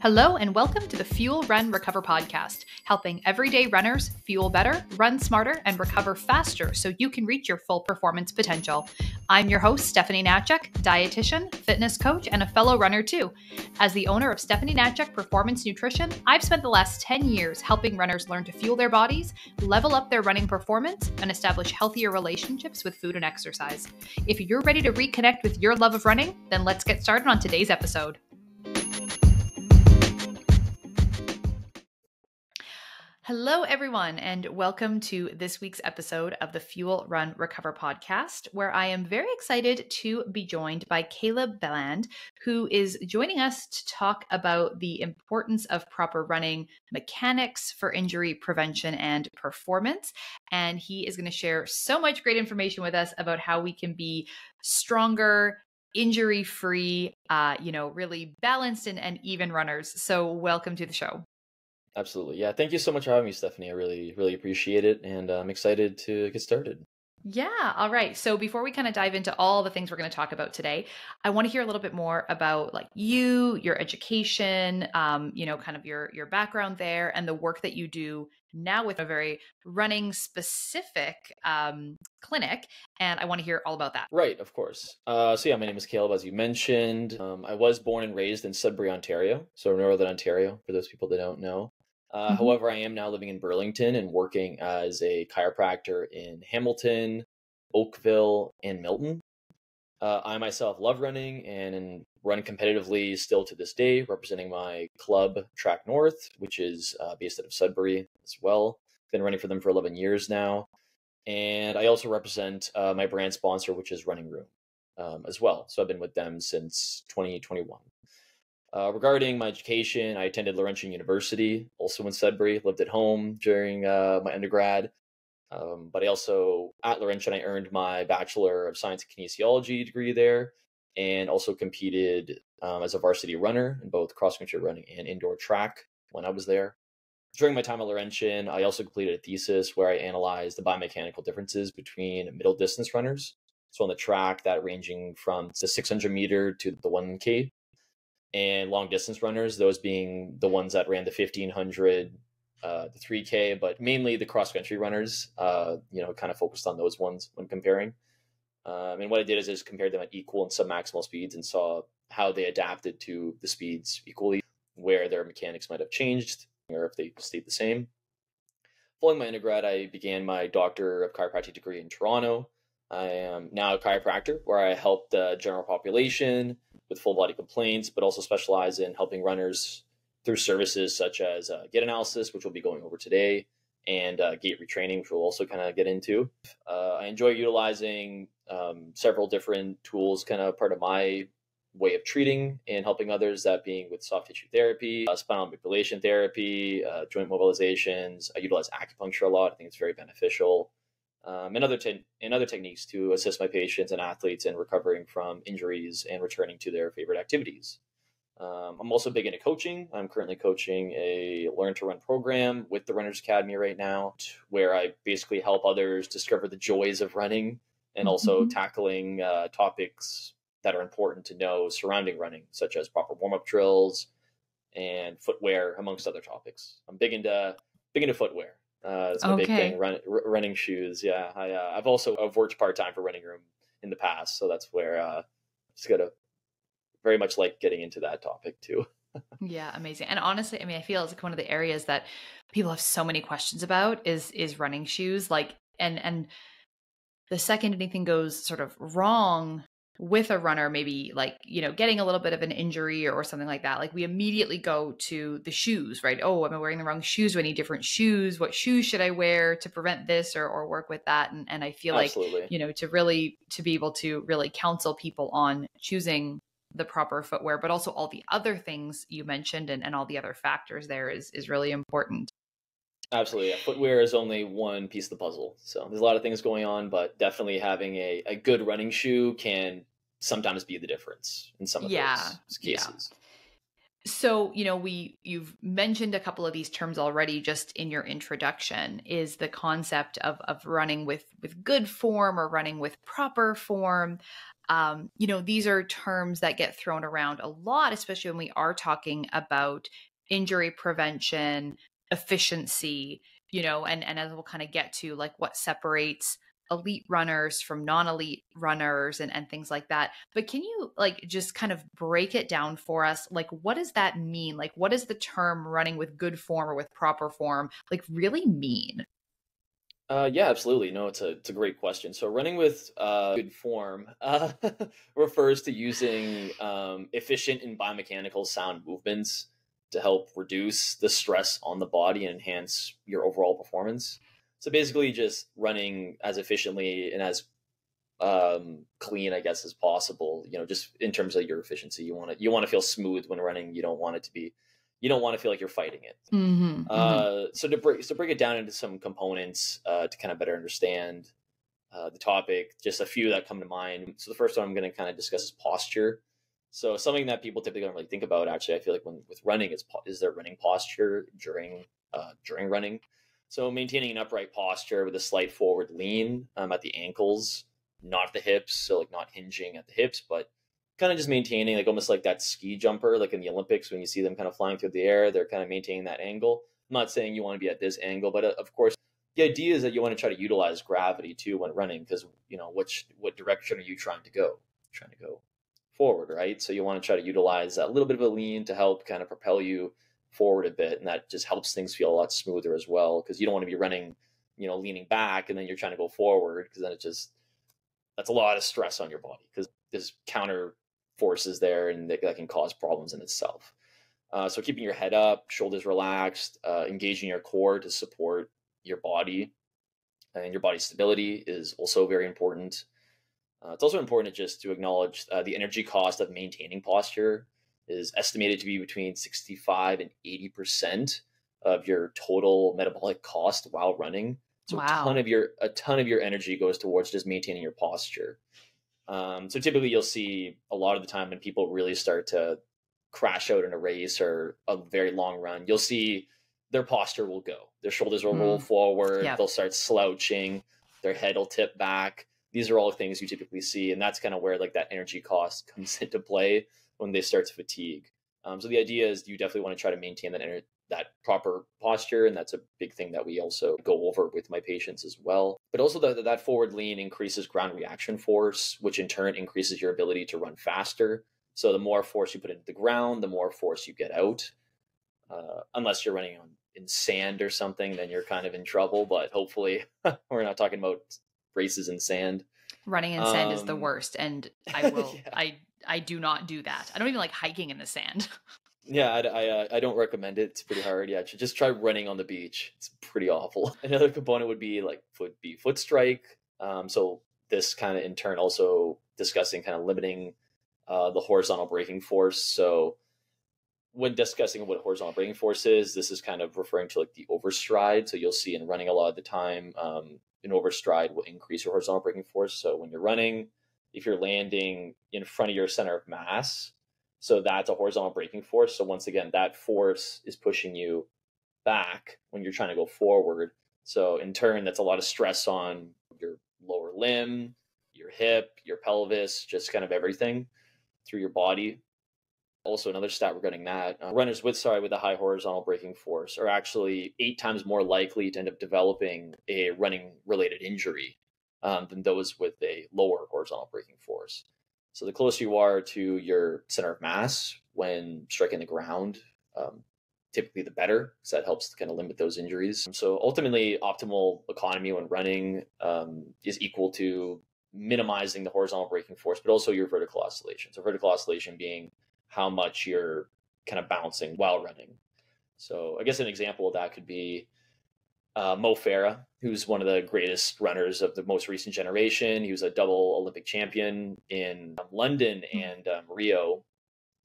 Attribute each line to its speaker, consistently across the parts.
Speaker 1: Hello and welcome to the Fuel, Run, Recover podcast, helping everyday runners fuel better, run smarter, and recover faster so you can reach your full performance potential. I'm your host, Stephanie Natchuk, dietitian, fitness coach, and a fellow runner too. As the owner of Stephanie Natchuk Performance Nutrition, I've spent the last 10 years helping runners learn to fuel their bodies, level up their running performance, and establish healthier relationships with food and exercise. If you're ready to reconnect with your love of running, then let's get started on today's episode. Hello, everyone, and welcome to this week's episode of the Fuel, Run, Recover podcast, where I am very excited to be joined by Beland, who is joining us to talk about the importance of proper running mechanics for injury prevention and performance. And he is going to share so much great information with us about how we can be stronger, injury-free, really balanced and even runners. So welcome to the show.
Speaker 2: Absolutely. Yeah. Thank you so much for having me, Stephanie. I really appreciate it. And I'm excited to get started.
Speaker 1: Yeah. All right. So before we kind of dive into all the things we're going to talk about today, I want to hear a little bit more about your education, kind of your background there and the work that you do now with a very running specific clinic. And I want to hear all about that.
Speaker 2: Right. Of course. My name is Caleb, as you mentioned. I was born and raised in Sudbury, Ontario. So Northern Ontario, for those people that don't know. However, I am now living in Burlington and working as a chiropractor in Hamilton, Oakville, and Milton. I myself love running and run competitively still to this day, representing my club, Track North, which is based out of Sudbury as well. Been running for them for 11 years now. And I also represent my brand sponsor, which is Running Room as well. So I've been with them since 2021. Regarding my education, I attended Laurentian University, also in Sudbury, lived at home during my undergrad. But I also, at Laurentian, I earned my Bachelor of Science in Kinesiology degree there, and also competed as a varsity runner in both cross-country running and indoor track when I was there. During my time at Laurentian, I also completed a thesis where I analyzed the biomechanical differences between middle distance runners. So on the track, that ranging from the 600 meter to the 1K, and long distance runners, those being the ones that ran the 1500, the 3K, but mainly the cross country runners, kind of focused on those ones when comparing. And what I did is just compared them at equal and submaximal speeds and saw how they adapted to the speeds equally, where their mechanics might have changed or if they stayed the same. Following my undergrad, I began my Doctor of Chiropractic degree in Toronto. I am now a chiropractor where I help the general population with full body complaints, but also specialize in helping runners through services such as gait analysis, which we'll be going over today, and gait retraining, which we'll also kind of get into. I enjoy utilizing several different tools, kind of part of my way of treating and helping others, that being with soft tissue therapy, spinal manipulation therapy, joint mobilizations. I utilize acupuncture a lot. I think it's very beneficial. And other techniques to assist my patients and athletes in recovering from injuries and returning to their favorite activities. I'm also big into coaching. I'm currently coaching a Learn to Run program with the Runners Academy right now, where I basically help others discover the joys of running and also tackling topics that are important to know surrounding running, such as proper warm-up drills and footwear, amongst other topics. I'm big into footwear. It's my big thing, running shoes. Yeah, I've worked part-time for Running Room in the past, so that's where just gotta very much like getting into that topic too.
Speaker 1: Yeah, amazing. And honestly, I feel it's like one of the areas that people have so many questions about is running shoes. And the second anything goes sort of wrong with a runner, maybe getting a little bit of an injury or something like that, we immediately go to the shoes, right? Oh, am I wearing the wrong shoes? Do I need different shoes? What shoes should I wear to prevent this or work with that? And I feel
Speaker 2: Absolutely.
Speaker 1: to be able to really counsel people on choosing the proper footwear, but also all the other things you mentioned and all the other factors there is really important.
Speaker 2: Absolutely. Yeah. Footwear is only one piece of the puzzle. So there's a lot of things going on, but definitely having a good running shoe can sometimes be the difference in some of those cases.
Speaker 1: So, you've mentioned a couple of these terms already just in your introduction, is the concept of running with good form or running with proper form. These are terms that get thrown around a lot, especially when we are talking about injury prevention, efficiency, and as we'll kind of get to, like, what separates elite runners from non-elite runners and things like that. But can you, like, just kind of break it down for us? Like, what does that mean? Like, what does the term running with good form or with proper form, like, really mean?
Speaker 2: Yeah, absolutely. No, it's a great question. So running with good form refers to using efficient and biomechanical sound movements to help reduce the stress on the body and enhance your overall performance. So basically, just running as efficiently and as clean, I guess, as possible. Just in terms of your efficiency, you want to feel smooth when running. You don't want to feel like you're fighting it.
Speaker 1: Mm-hmm, mm-hmm.
Speaker 2: So to break it down into some components to kind of better understand the topic, just a few that come to mind. So the first one I'm going to kind of discuss is posture. So something that people typically don't really think about. Actually, I feel like when with running is their running posture during running. So maintaining an upright posture with a slight forward lean at the ankles, not the hips. So like not hinging at the hips, but kind of just maintaining, like almost like that ski jumper, like in the Olympics when you see them kind of flying through the air, they're kind of maintaining that angle. I'm not saying you want to be at this angle, but of course, the idea is that you want to try to utilize gravity too when running, because what direction are you trying to go? Trying to go forward, right? So you want to try to utilize that little bit of a lean to help kind of propel you forward a bit, and that just helps things feel a lot smoother as well, because you don't want to be running, leaning back and then you're trying to go forward, because then that's a lot of stress on your body, because there's counter forces there, and that can cause problems in itself. So keeping your head up, shoulders relaxed, engaging your core to support your body and your body's stability is also very important. It's also important just to acknowledge the energy cost of maintaining posture is estimated to be between 65 and 80% of your total metabolic cost while running. So
Speaker 1: Wow.
Speaker 2: a ton of your energy goes towards just maintaining your posture. So typically you'll see a lot of the time when people really start to crash out in a race or a very long run, you'll see their posture will go. Their shoulders will roll
Speaker 1: Mm,
Speaker 2: forward.
Speaker 1: yeah.
Speaker 2: They'll start slouching. Their head will tip back. These are all things you typically see. And that's kind of where like that energy cost comes into play when they start to fatigue. So the idea is you definitely want to try to maintain that proper posture, and that's a big thing that we also go over with my patients as well. But also that forward lean increases ground reaction force, which in turn increases your ability to run faster. So the more force you put into the ground, the more force you get out. Unless you're running in sand or something, then you're kind of in trouble. But hopefully, we're not talking about races in sand.
Speaker 1: Running in sand is the
Speaker 2: Um,
Speaker 1: worst, and
Speaker 2: yeah,
Speaker 1: I do not do that. I don't even like hiking in the sand.
Speaker 2: yeah, I don't recommend it. It's pretty hard. Yeah, just try running on the beach. It's pretty awful. Another component would be like foot strike. So this kind of in turn also discussing kind of limiting the horizontal braking force. So when discussing what horizontal braking force is, this is kind of referring to like the overstride. So you'll see in running a lot of the time, an overstride will increase your horizontal braking force. So when you're running, if you're landing in front of your center of mass, so that's a horizontal braking force. So once again, that force is pushing you back when you're trying to go forward. So in turn, that's a lot of stress on your lower limb, your hip, your pelvis, just kind of everything through your body. Also, another stat regarding that, runners with a high horizontal braking force are actually 8 times more likely to end up developing a running related injury than those with a lower horizontal braking force. So the closer you are to your center of mass when striking the ground, typically the better, because that helps to kind of limit those injuries. So ultimately, optimal economy when running is equal to minimizing the horizontal braking force, but also your vertical oscillation. So vertical oscillation being how much you're kind of bouncing while running. So I guess an example of that could be Mo Farah, who's one of the greatest runners of the most recent generation. He was a double Olympic champion in London and Rio.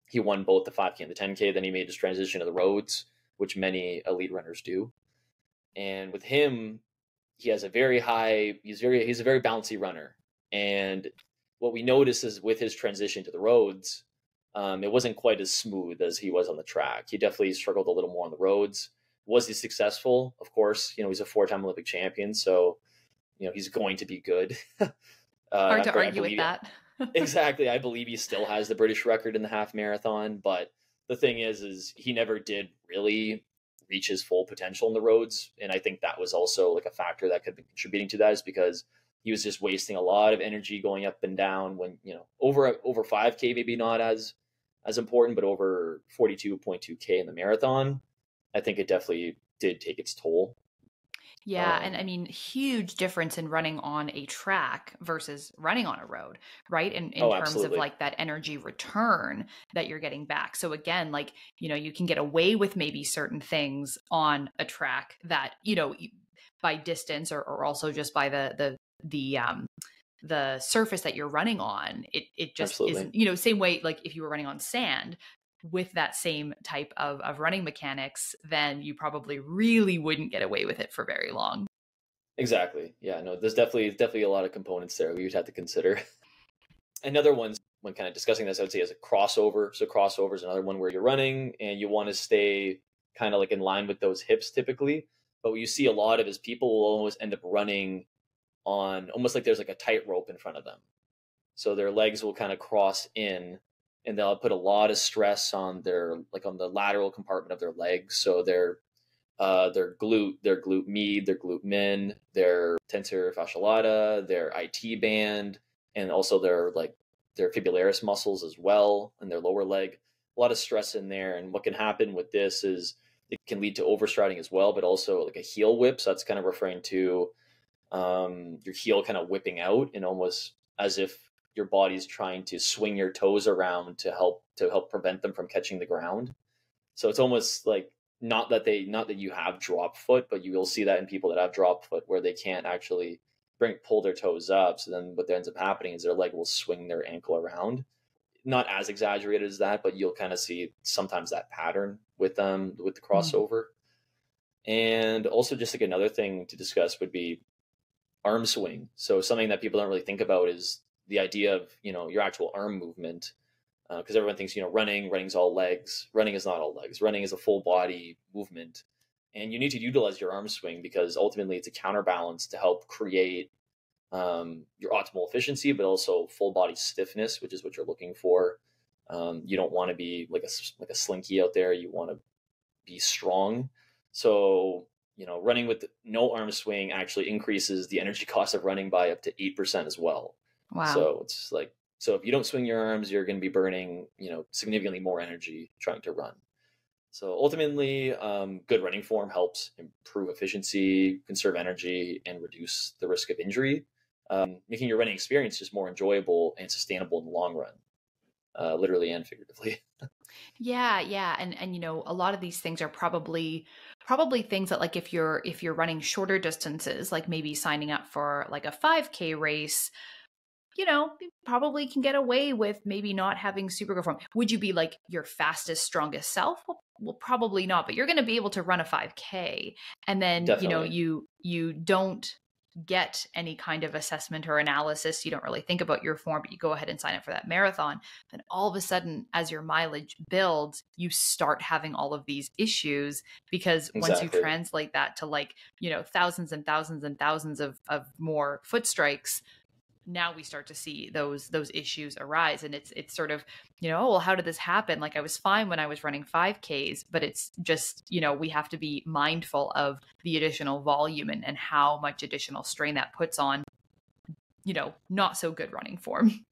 Speaker 2: He won both the 5K and the 10K. Then he made his transition to the roads, which many elite runners do. And with him, he has a very high. He's a very bouncy runner. And what we notice is with his transition to the roads, it wasn't quite as smooth as he was on the track. He definitely struggled a little more on the roads. Was he successful? Of course, he's a 4-time Olympic champion, so he's going to be good.
Speaker 1: Hard to
Speaker 2: I
Speaker 1: argue with
Speaker 2: believe
Speaker 1: that.
Speaker 2: exactly. I believe he still has the British record in the half marathon, but the thing is he never did really reach his full potential in the roads, and I think that was also like a factor that could be contributing to that, is because he was just wasting a lot of energy going up and down when over 5K maybe not as important, but over 42.2K in the marathon, I think it definitely did take its toll.
Speaker 1: Yeah, and I mean, huge difference in running on a track versus running on a road, right? In
Speaker 2: Oh,
Speaker 1: terms of
Speaker 2: absolutely.
Speaker 1: like that energy return that you're getting back. So again, like, you can get away with maybe certain things on a track that, by distance or also just by the surface that you're running on, it just
Speaker 2: Absolutely.
Speaker 1: isn't, same way like if you were running on sand with that same type of running mechanics, then you probably really wouldn't get away with it for very long.
Speaker 2: Exactly. Yeah, no, there's definitely a lot of components there we would have to consider. Another one, when kind of discussing this, I would say, is a crossover. So crossover is another one where you're running and you want to stay kind of like in line with those hips typically. But what you see a lot of is people will almost end up running on almost like there's like a tightrope in front of them. So their legs will kind of cross in, and they'll put a lot of stress on on the lateral compartment of their legs. So their glute med, their glute min, their tensor fasciae lata, their IT band, and also their fibularis muscles as well, and their lower leg. A lot of stress in there, and what can happen with this is it can lead to overstriding as well, but also like a heel whip. So that's kind of referring to your heel kind of whipping out, and almost as if your body's trying to swing your toes around to help prevent them from catching the ground. So it's almost like not that you have drop foot, but you will see that in people that have drop foot where they can't actually pull their toes up. So then what ends up happening is their leg will swing their ankle around. Not as exaggerated as that, but you'll kind of see sometimes that pattern with the
Speaker 1: Mm.
Speaker 2: crossover. And also just like another thing to discuss would be arm swing. So something that people don't really think about is the idea of your actual arm movement, because everyone thinks running's all legs. Running is not all legs. Running is a full body movement, and you need to utilize your arm swing because ultimately it's a counterbalance to help create your optimal efficiency, but also full body stiffness, which is what you're looking for. You don't want to be like a slinky out there. You want to be strong. So running with no arm swing actually increases the energy cost of running by up to 8% as well.
Speaker 1: Wow.
Speaker 2: So it's like, so if you don't swing your arms, you're going to be burning, significantly more energy trying to run. So ultimately, good running form helps improve efficiency, conserve energy, and reduce the risk of injury, making your running experience just more enjoyable and sustainable in the long run, literally and figuratively.
Speaker 1: Yeah, yeah. And a lot of these things are probably things that like if you're running shorter distances, like maybe signing up for like a 5K race, you probably can get away with maybe not having super good form. Would you be like your fastest, strongest self? Well, probably not, but you're going to be able to run a 5K. And then,
Speaker 2: Definitely.
Speaker 1: you don't get any kind of assessment or analysis. You don't really think about your form, but you go ahead and sign up for that marathon. Then all of a sudden, as your mileage builds, you start having all of these issues because once you
Speaker 2: Exactly.
Speaker 1: translate that to like, thousands and thousands and thousands of more foot strikes, now we start to see those issues arise, and it's sort of, oh, well, how did this happen? Like I was fine when I was running 5Ks, but it's just, we have to be mindful of the additional volume and how much additional strain that puts on, not so good running form.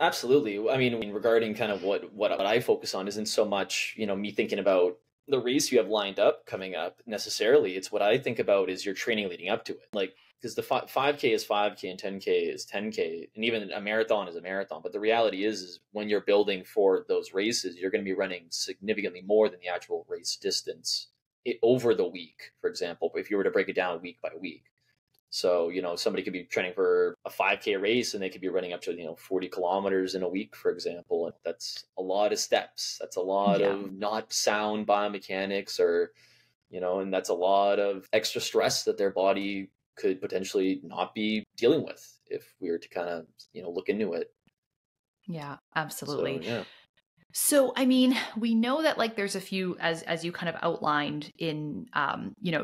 Speaker 2: Absolutely. I mean, regarding kind of what I focus on isn't so much, me thinking about the race you have lined up coming up necessarily. It's what I think about is your training leading up to it. Like, because the 5K is 5K and 10K is 10K, and even a marathon is a marathon. But the reality is when you're building for those races, you're going to be running significantly more than the actual race distance over the week, for example, if you were to break it down week by week. So, somebody could be training for a 5K race and they could be running up to, 40 kilometers in a week, for example. And that's a lot of steps. That's a lot
Speaker 1: Yeah.
Speaker 2: of not sound biomechanics and that's a lot of extra stress that their body could potentially not be dealing with if we were to kind of, look into it.
Speaker 1: Yeah,
Speaker 2: So,
Speaker 1: absolutely.
Speaker 2: yeah.
Speaker 1: So, I mean, we know that like there's a few, as you kind of outlined in,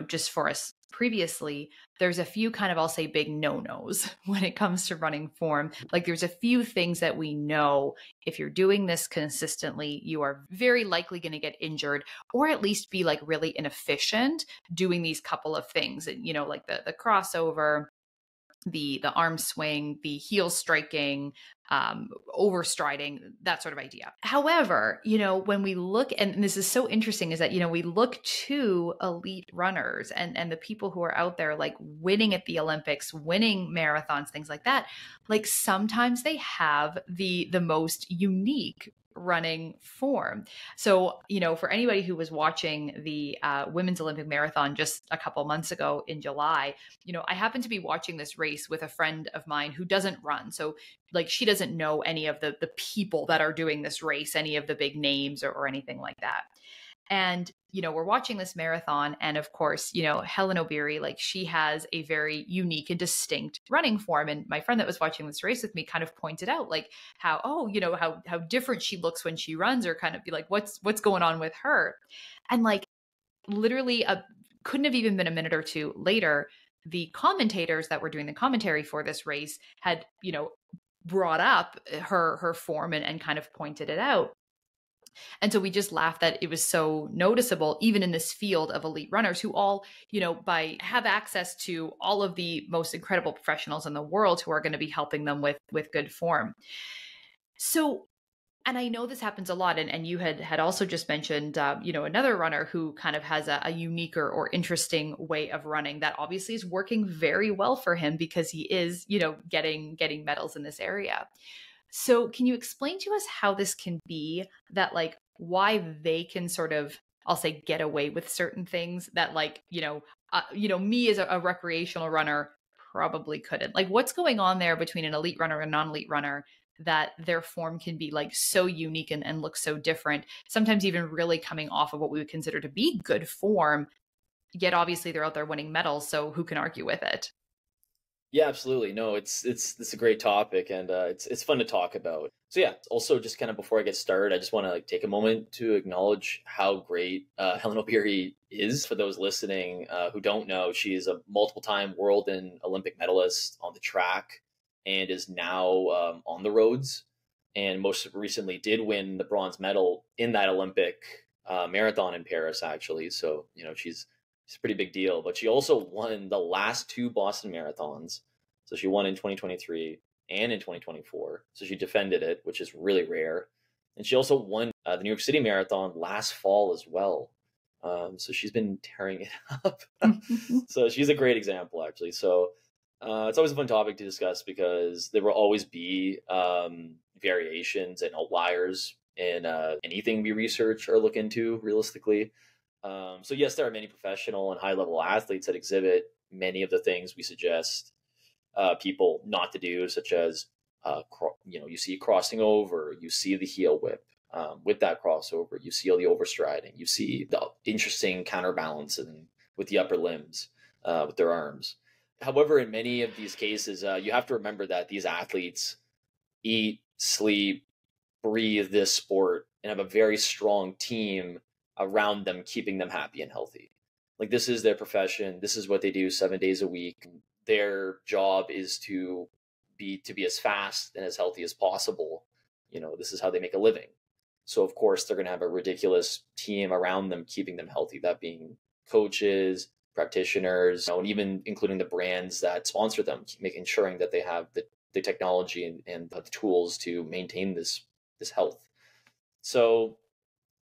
Speaker 1: just for us previously, there's a few kind of, I'll say, big no-nos when it comes to running form. Like there's a few things that we know if you're doing this consistently, you are very likely going to get injured or at least be like really inefficient doing these couple of things. And, like the crossover, the arm swing, the heel striking, overstriding, that sort of idea. However, when we look, and this is so interesting, is that, we look to elite runners and the people who are out there like winning at the Olympics, winning marathons, things like that. Like sometimes they have the most unique running form. So, for anybody who was watching the women's Olympic marathon just a couple months ago in July, I happen to be watching this race with a friend of mine who doesn't run. So like she doesn't know any of the people that are doing this race, any of the big names or anything like that. And, we're watching this marathon. And of course, Helen Obiri, like she has a very unique and distinct running form. And my friend that was watching this race with me kind of pointed out like how, how different she looks when she runs, or kind of be like, what's going on with her? And like literally couldn't have even been a minute or two later, the commentators that were doing the commentary for this race had, brought up her form and kind of pointed it out. And so we just laughed that it was so noticeable, even in this field of elite runners who all, by have access to all of the most incredible professionals in the world who are going to be helping them with good form. So, and I know this happens a lot. And you had also just mentioned, another runner who kind of has a unique or interesting way of running that obviously is working very well for him because he is, getting medals in this area. So can you explain to us how this can be that like why they can sort of, I'll say, get away with certain things that like, me as a recreational runner probably couldn't. Like what's going on there between an elite runner and a non-elite runner that their form can be like so unique and look so different, sometimes even really coming off of what we would consider to be good form, yet obviously they're out there winning medals, so who can argue with it?
Speaker 2: Yeah, absolutely. No, it's a great topic, and it's fun to talk about. So yeah, also just kind of before I get started, I just want to like take a moment to acknowledge how great Helen Obiri is. For those listening who don't know, she is a multiple-time world and Olympic medalist on the track, and is now on the roads. And most recently, did win the bronze medal in that Olympic marathon in Paris, actually. So she's a pretty big deal. But she also won the last two Boston marathons. So she won in 2023 and in 2024. So she defended it, which is really rare. And she also won the New York City Marathon last fall as well. So she's been tearing it up. So she's a great example, actually. So it's always a fun topic to discuss because there will always be variations and outliers in anything we research or look into realistically. So yes, there are many professional and high level athletes that exhibit many of the things we suggest people not to do, such as you see crossing over, you see the heel whip. With that crossover, you see all the overstriding, you see the interesting counterbalance and with the upper limbs, with their arms. However, in many of these cases, you have to remember that these athletes eat, sleep, breathe this sport, and have a very strong team around them, keeping them happy and healthy. Like this is their profession. This is what they do 7 days a week. Their job is to be as fast and as healthy as possible. This is how they make a living. So of course they're going to have a ridiculous team around them, keeping them healthy. That being coaches, practitioners, and even including the brands that sponsor them, making ensuring that they have the technology and the tools to maintain this health. So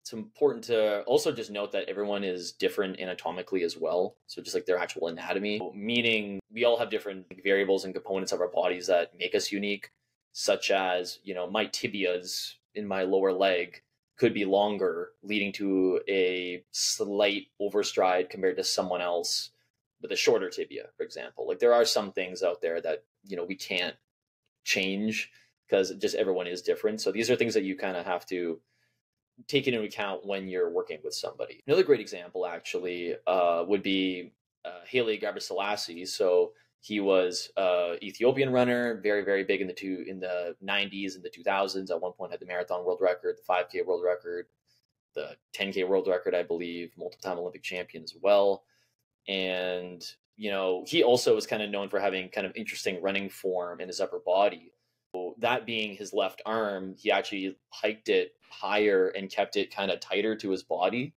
Speaker 2: it's important to also just note that everyone is different anatomically as well. So just like their actual anatomy, meaning we all have different variables and components of our bodies that make us unique, such as, my tibias in my lower leg could be longer, leading to a slight overstride compared to someone else with a shorter tibia, for example. Like there are some things out there that, we can't change because just everyone is different. So these are things that you kind of have to take into account when you're working with somebody. Another great example, actually, would be Haile Gebrselassie. So He was Ethiopian runner, very, very big in the 90s and the 2000s. At one point had the marathon world record, the 5K world record, the 10K world record, I believe, multiple time Olympic champion as well. And, he also was kind of known for having kind of interesting running form in his upper body. So that being his left arm, he actually hiked it higher and kept it kind of tighter to his body.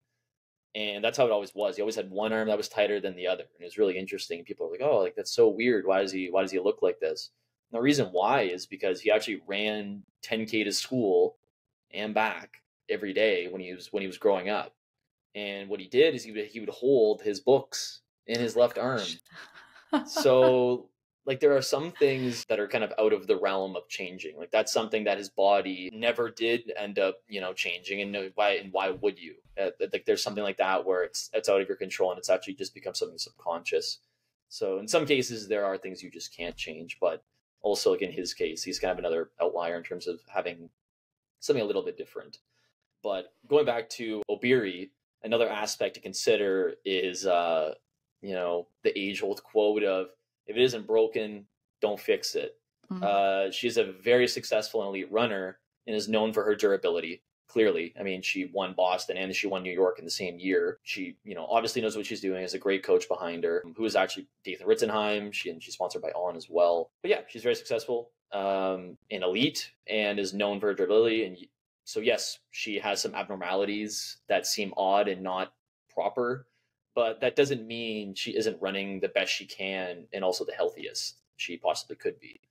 Speaker 2: And that's how it always was. He always had one arm that was tighter than the other. And it was really interesting. People are like, oh, like that's so weird. Why does he look like this? And the reason why is because he actually ran 10K to school and back every day when he was growing up. And what he did is he would hold his books in his left arm. So like there are some things that are kind of out of the realm of changing. Like that's something that his body never did end up, changing. And why would you? Like there's something like that where it's out of your control and it's actually just become something subconscious. So in some cases there are things you just can't change, but also like in his case, he's kind of another outlier in terms of having something a little bit different. But going back to Obiri, another aspect to consider is, the age-old quote of, if it isn't broken, don't fix it. Mm-hmm. She's a very successful and elite runner and is known for her durability, clearly. I mean, she won Boston and she won New York in the same year. She, obviously knows what she's doing, has a great coach behind her, who is actually Dathan Ritzenheim. She's sponsored by On as well. But yeah, she's very successful and elite and is known for her durability. And so yes, she has some abnormalities that seem odd and not proper, but that doesn't mean she isn't running the best she can and also the healthiest she possibly could be.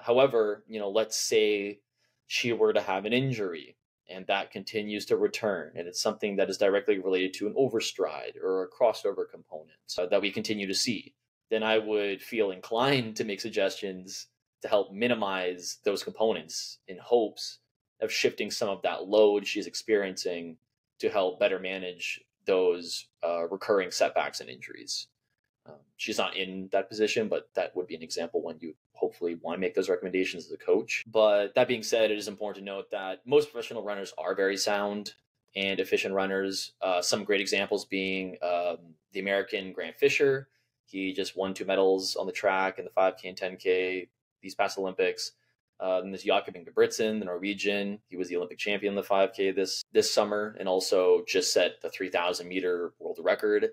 Speaker 2: However, let's say she were to have an injury and that continues to return, and it's something that is directly related to an overstride or a crossover component that we continue to see, then I would feel inclined to make suggestions to help minimize those components in hopes of shifting some of that load she's experiencing to help better manage those recurring setbacks and injuries. She's not in that position, but that would be an example when you hopefully want to make those recommendations as a coach. But that being said, it is important to note that most professional runners are very sound and efficient runners. Some great examples being the American Grant Fisher. He just won 2 medals on the track in the 5K and 10K these past Olympics. Then there's Jakob Ingebrigtsen, the Norwegian. He was the Olympic champion in the 5K this summer and also just set the 3,000 meter world record.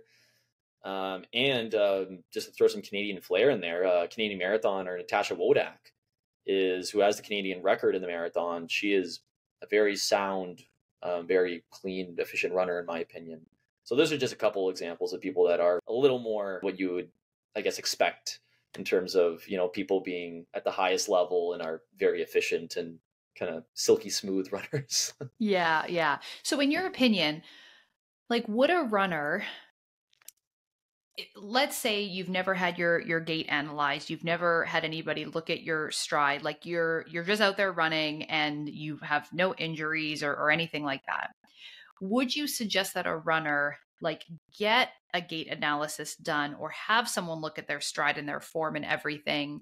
Speaker 2: Just to throw some Canadian flair in there, Canadian marathoner Natasha Wodak who has the Canadian record in the marathon. She is a very sound, very clean, efficient runner in my opinion. So those are just a couple examples of people that are a little more what you would, I guess, expect in terms of, people being at the highest level and are very efficient and kind of silky smooth runners.
Speaker 1: Yeah. So in your opinion, like would a runner, let's say you've never had your gait analyzed, you've never had anybody look at your stride, like you're just out there running and you have no injuries or anything like that. Would you suggest that a runner like get a gait analysis done or have someone look at their stride and their form and everything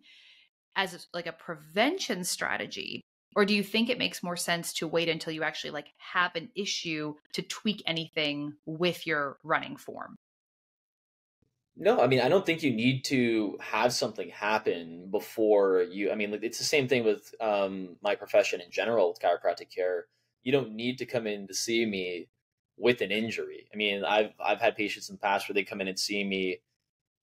Speaker 1: as like a prevention strategy? Or do you think it makes more sense to wait until you actually like have an issue to tweak anything with your running form?
Speaker 2: No, I mean, I don't think you need to have something happen before you. I mean, it's the same thing with my profession in general with chiropractic care. You don't need to come in to see me with an injury. I mean, I've had patients in the past where they come in and see me,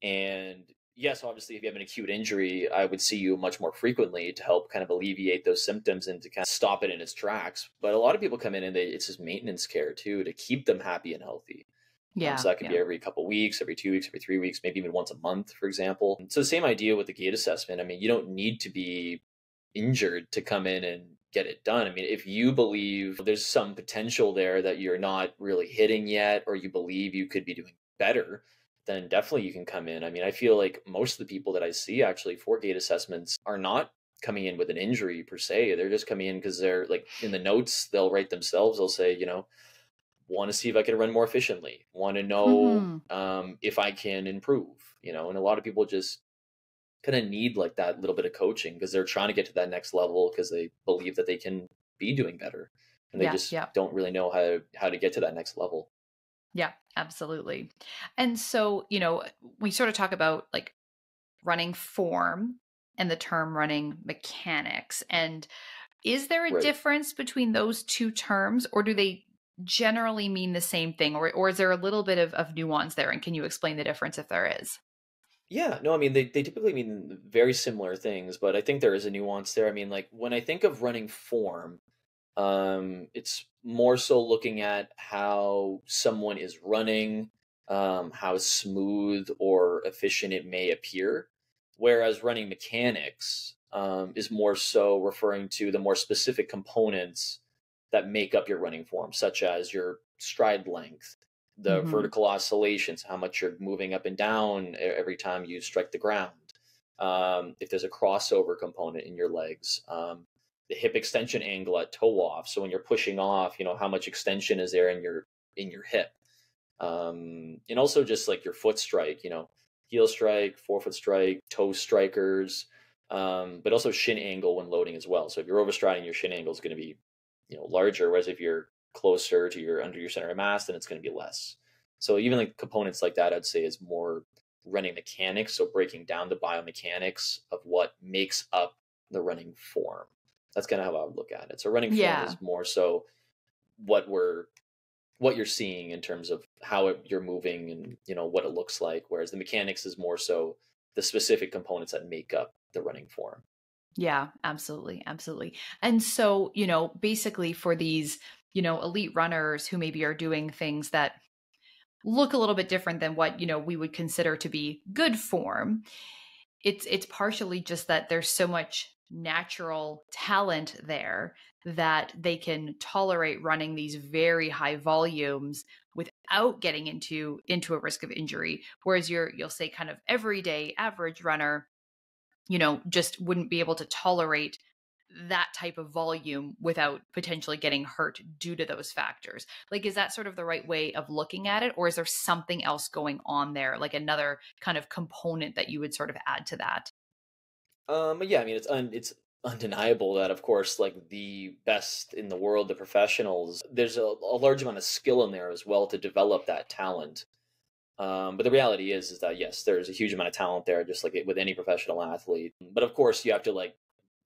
Speaker 2: and yes, obviously, if you have an acute injury, I would see you much more frequently to help kind of alleviate those symptoms and to kind of stop it in its tracks. But a lot of people come in and it's just maintenance care too to keep them happy and healthy.
Speaker 1: Yeah.
Speaker 2: So that could be every couple of weeks, every 2 weeks, every 3 weeks, maybe even once a month, for example. So the same idea with the gait assessment. I mean, you don't need to be injured to come in and get it done. I mean, if you believe there's some potential there that you're not really hitting yet, or you believe you could be doing better, then definitely you can come in. I mean, I feel like most of the people that I see actually for gait assessments are not coming in with an injury per se. They're just coming in because they're like in the notes, they'll write themselves, they'll say, want to see if I can run more efficiently, want to know if I can improve, and a lot of people just kind of need like that little bit of coaching because they're trying to get to that next level because they believe that they can be doing better and they don't really know how to get to that next level.
Speaker 1: Yeah, absolutely. And so, we sort of talk about like running form and the term running mechanics. And is there a
Speaker 2: Right.
Speaker 1: difference between those two terms, or do they generally mean the same thing? Or is there a little bit of nuance there? And can you explain the difference if there is?
Speaker 2: Yeah, no, I mean they typically mean very similar things, but I think there is a nuance there. I mean, like when I think of running form, it's more so looking at how someone is running, how smooth or efficient it may appear. Whereas running mechanics is more so referring to the more specific components that make up your running form, such as your stride length, the
Speaker 1: Hmm.
Speaker 2: vertical oscillations, how much you're moving up and down every time you strike the ground. If there's a crossover component in your legs, the hip extension angle at toe off. So when you're pushing off, how much extension is there in your hip, and also just like your foot strike, heel strike, forefoot strike, toe strikers, but also shin angle when loading as well. So if you're overstriding, your shin angle is going to be larger, whereas if you're closer to your under your center of mass, then it's going to be less. So even like components like that, I'd say is more running mechanics. So breaking down the biomechanics of what makes up the running form. That's kind of how I would look at it. So running form
Speaker 1: Yeah.
Speaker 2: is more so what what you're seeing in terms of how you're moving and what it looks like, whereas the mechanics is more so the specific components that make up the running form.
Speaker 1: Yeah, absolutely. Absolutely. And so, basically for these, elite runners who maybe are doing things that look a little bit different than what, we would consider to be good form, it's partially just that there's so much natural talent there that they can tolerate running these very high volumes without getting into a risk of injury, whereas you'll say kind of everyday average runner, just wouldn't be able to tolerate that type of volume without potentially getting hurt due to those factors. Like, is that sort of the right way of looking at it? Or is there something else going on there, like another kind of component that you would sort of add to that?
Speaker 2: Yeah, I mean it's undeniable that of course like the best in the world, the professionals, there's a large amount of skill in there as well to develop that talent. But the reality is that yes, there's a huge amount of talent there, just like with any professional athlete. But of course, you have to like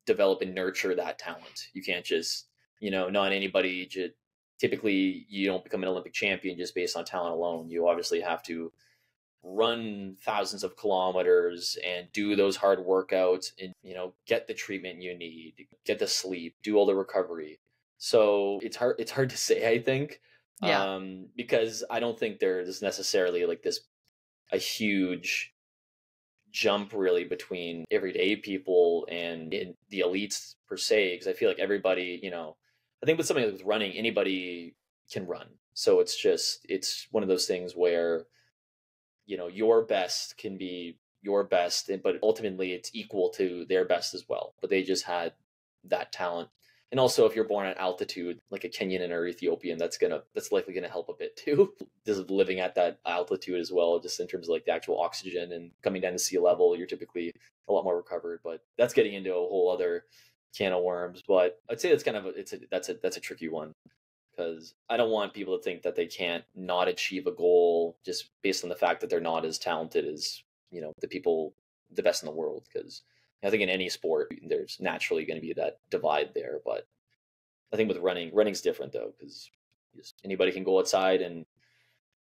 Speaker 2: develop and nurture that talent. You can't just, not anybody. Typically, you don't become an Olympic champion just based on talent alone. You obviously have to run thousands of kilometers and do those hard workouts and get the treatment you need, get the sleep, do all the recovery. So it's hard to say, I think,
Speaker 1: Yeah.
Speaker 2: because I don't think there's necessarily like this a huge jump really between everyday people and the elites per se, because I feel like everybody, I think with something like with running, anybody can run. So it's one of those things where your best can be your best, but ultimately it's equal to their best as well, but they just had that talent. And also if you're born at altitude like a Kenyan or Ethiopian, that's likely gonna help a bit too. Just living at that altitude as well, just in terms of like the actual oxygen and coming down to sea level, you're typically a lot more recovered, but that's getting into a whole other can of worms. But I'd say that's kind of that's a tricky one, because I don't want people to think that they can't not achieve a goal just based on the fact that they're not as talented as the best in the world. Because I think in any sport there's naturally going to be that divide there, but I think with running's different though, because anybody can go outside and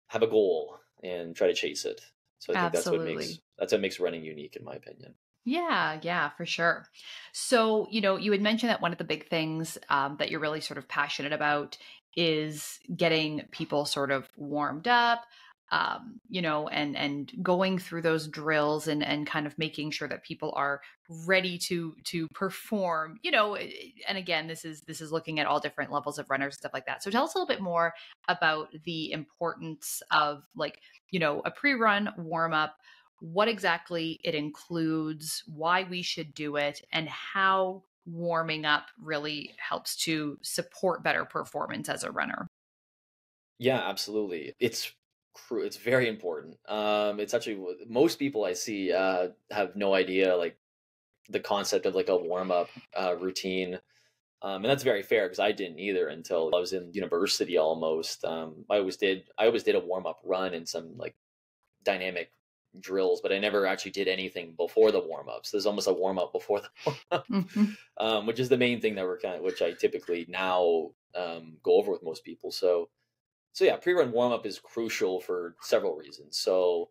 Speaker 2: have a goal and try to chase it. So I think
Speaker 1: Absolutely.
Speaker 2: that's what makes running unique, in my opinion.
Speaker 1: Yeah, yeah, for sure. So, you had mentioned that one of the big things that you're really sort of passionate about is getting people sort of warmed up, and going through those drills and kind of making sure that people are ready to perform. And again, this is looking at all different levels of runners and stuff like that. So, tell us a little bit more about the importance of like, a pre-run warm up, what exactly it includes, why we should do it, and how warming up really helps to support better performance as a runner.
Speaker 2: Yeah, absolutely. It's very important. It's actually most people I see have no idea like the concept of like a warm up routine. And that's very fair because I didn't either until I was in university almost. I always did a warm up run in some like dynamic drills, but I never actually did anything before the warm-ups. There's almost a warm-up before the warm-up, which is the main thing that which I typically now go over with most people. So yeah, pre-run warm-up is crucial for several reasons. So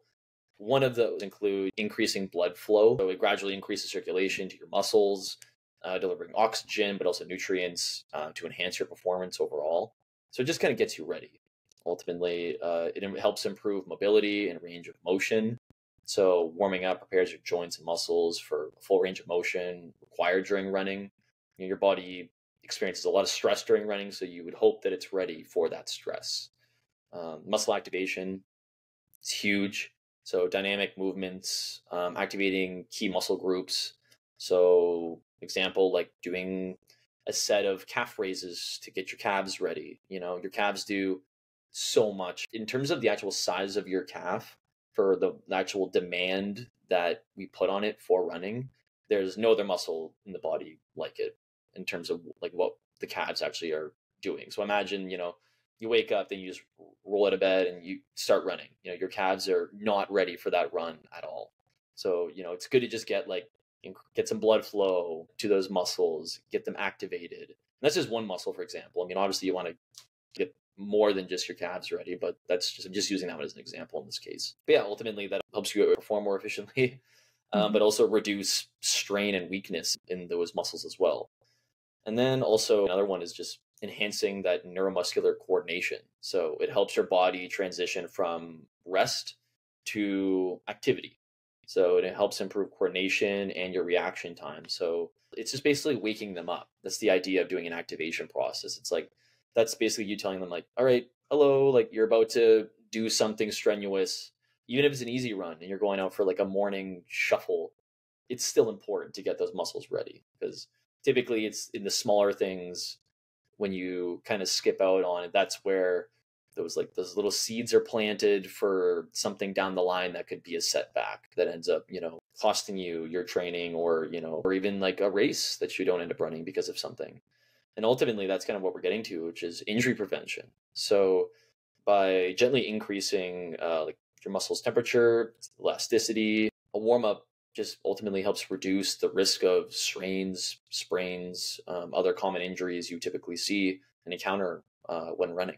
Speaker 2: one of those include increasing blood flow. So it gradually increases circulation to your muscles, delivering oxygen, but also nutrients to enhance your performance overall. So it just kind of gets you ready. Ultimately, it helps improve mobility and range of motion. So warming up prepares your joints and muscles for full range of motion required during running. Your body experiences a lot of stress during running, so you would hope that it's ready for that stress. Muscle activation is huge. So dynamic movements, activating key muscle groups. So example, like doing a set of calf raises to get your calves ready. Your calves do so much in terms of the actual size of your calf for the actual demand that we put on it for running. There's no other muscle in the body like it in terms of like what the calves actually are doing. So imagine, you wake up, then you just roll out of bed and you start running. Your calves are not ready for that run at all. So, it's good to just get some blood flow to those muscles, get them activated. And that's just one muscle, for example. I mean, obviously you want to get more than just your calves ready, but I'm just using that one as an example in this case. But yeah, ultimately that helps you perform more efficiently, but also reduce strain and weakness in those muscles as well. And then also another one is just enhancing that neuromuscular coordination. So it helps your body transition from rest to activity. So it helps improve coordination and your reaction time. So it's just basically waking them up. That's the idea of doing an activation process. It's like, that's basically you telling them like, all right, hello, like you're about to do something strenuous. Even if it's an easy run and you're going out for like a morning shuffle, it's still important to get those muscles ready, because typically it's in the smaller things when you kind of skip out on it. That's where those little seeds are planted for something down the line that could be a setback that ends up, costing you your training, or, or even like a race that you don't end up running because of something. And ultimately that's kind of what we're getting to, which is injury prevention. So by gently increasing like your muscle's temperature, elasticity, a warm up just ultimately helps reduce the risk of strains, sprains, other common injuries you typically see and encounter when running.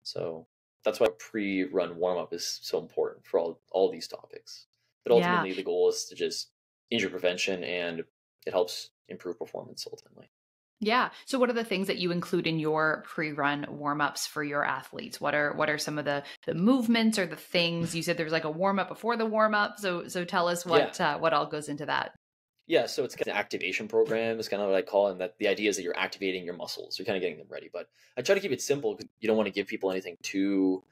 Speaker 2: So that's why pre-run warm-up is so important for all these topics. But ultimately, the goal is to just injury prevention, and it helps improve performance ultimately.
Speaker 1: Yeah. So what are the things that you include in your pre-run warm-ups for your athletes? What are some of the movements or the things? You said there's like a warm-up before the warm-up. So tell us what all goes into that.
Speaker 2: Yeah, so it's kind of an activation program is kind of what I call it. And that the idea is that you're activating your muscles. You're kind of getting them ready. But I try to keep it simple because you don't want to give people anything too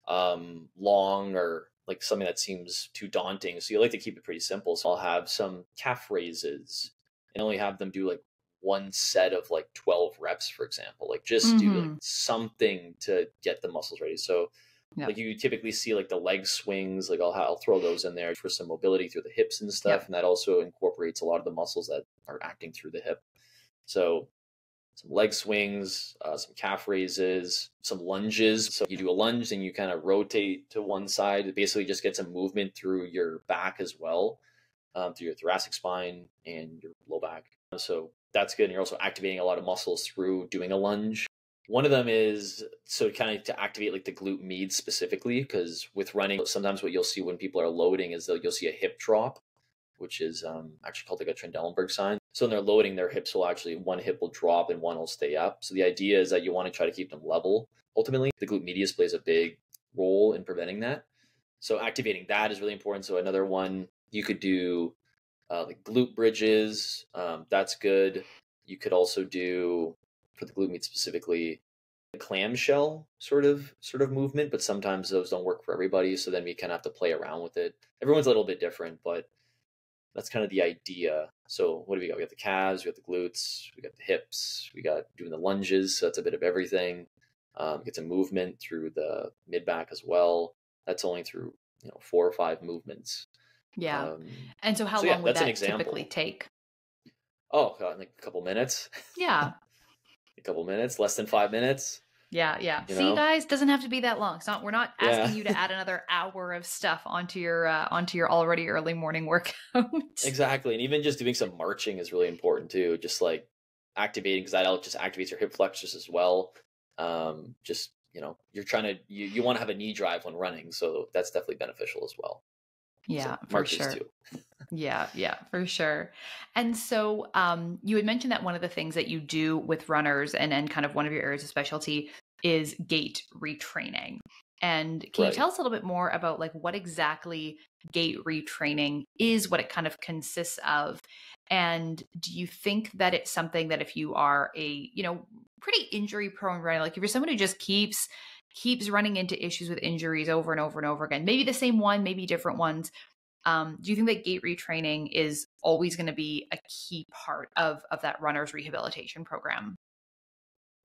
Speaker 2: long or like something that seems too daunting. So you like to keep it pretty simple. So I'll have some calf raises and only have them do like one set of like 12 reps, for example. Like just do like something to get the muscles ready. So like you typically see like the leg swings, like I'll throw those in there for some mobility through the hips and stuff. And that also incorporates a lot of the muscles that are acting through the hip. So some leg swings, some calf raises, some lunges. So you do a lunge and you kind of rotate to one side. It basically just gets some movement through your back as well, through your thoracic spine and your low back. So that's good. And you're also activating a lot of muscles through doing a lunge. One of them is so kind of to activate like the glute med specifically, because with running, sometimes what you'll see when people are loading is you'll see a hip drop, which is actually called like a Trendelenburg sign. So when they're loading, their hips will actually, one hip will drop and one will stay up. So the idea is that you want to try to keep them level. Ultimately, the glute medius plays a big role in preventing that. So activating that is really important. So another one, you could do like glute bridges. That's good. You could also do, for the glute med specifically, a clamshell sort of movement, but sometimes those don't work for everybody. So then we kind of have to play around with it. Everyone's a little bit different, but that's kind of the idea. So what do we got? We got the calves, we got the glutes, we got the hips, we got doing the lunges. So that's a bit of everything. Get some movement through the mid back as well. That's only through 4 or 5 movements.
Speaker 1: Yeah. And so how long would that typically take?
Speaker 2: Oh, God, like a couple minutes.
Speaker 1: Yeah.
Speaker 2: A couple minutes, less than 5 minutes.
Speaker 1: Yeah.
Speaker 2: you
Speaker 1: See,
Speaker 2: know?
Speaker 1: guys, doesn't have to be that long. We're not
Speaker 2: Yeah.
Speaker 1: asking you to add another hour of stuff onto your already early morning workout.
Speaker 2: Exactly. And even just doing some marching is really important too. Just like activating, because that just activates your hip flexors as well. Just, you're trying to, you want to have a knee drive when running. So that's definitely beneficial as well.
Speaker 1: Yeah,
Speaker 2: So
Speaker 1: for
Speaker 2: marches
Speaker 1: sure.
Speaker 2: too.
Speaker 1: Yeah, for sure. And so you had mentioned that one of the things that you do with runners and kind of one of your areas of specialty is gait retraining. And can you
Speaker 2: Right.
Speaker 1: tell us a little bit more about like what exactly gait retraining is, what it kind of consists of? And do you think that it's something that if you are a, pretty injury prone runner, like if you're someone who just keeps running into issues with injuries over and over and over again, maybe the same one, maybe different ones, do you think that gait retraining is always going to be a key part of that runner's rehabilitation program?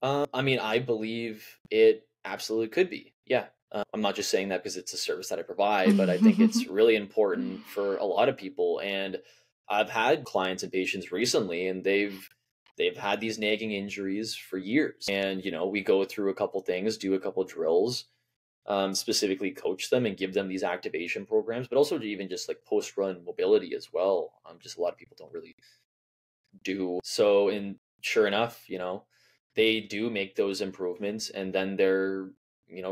Speaker 2: I mean, I believe it absolutely could be. Yeah. I'm not just saying that because it's a service that I provide, but I think it's really important for a lot of people. And I've had clients and patients recently, and they've had these nagging injuries for years. And we go through a couple things, do a couple drills, specifically coach them and give them these activation programs, but also to even just like post run mobility as well. Just a lot of people don't really do so. And sure enough, they do make those improvements, and then they're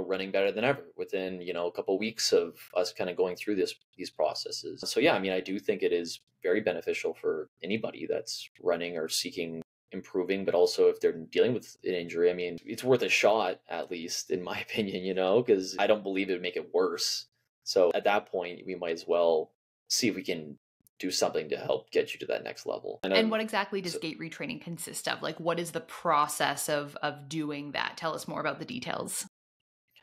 Speaker 2: running better than ever within a couple weeks of us kind of going through these processes. So yeah, I mean, I do think it is very beneficial for anybody that's running or seeking improving, but also if they're dealing with an injury, I mean, it's worth a shot, at least in my opinion, because I don't believe it would make it worse. So at that point, we might as well see if we can do something to help get you to that next level. And
Speaker 1: And
Speaker 2: I've
Speaker 1: what exactly does
Speaker 2: so,
Speaker 1: gait retraining consist of? Like, what is the process of doing that? Tell us more about the details.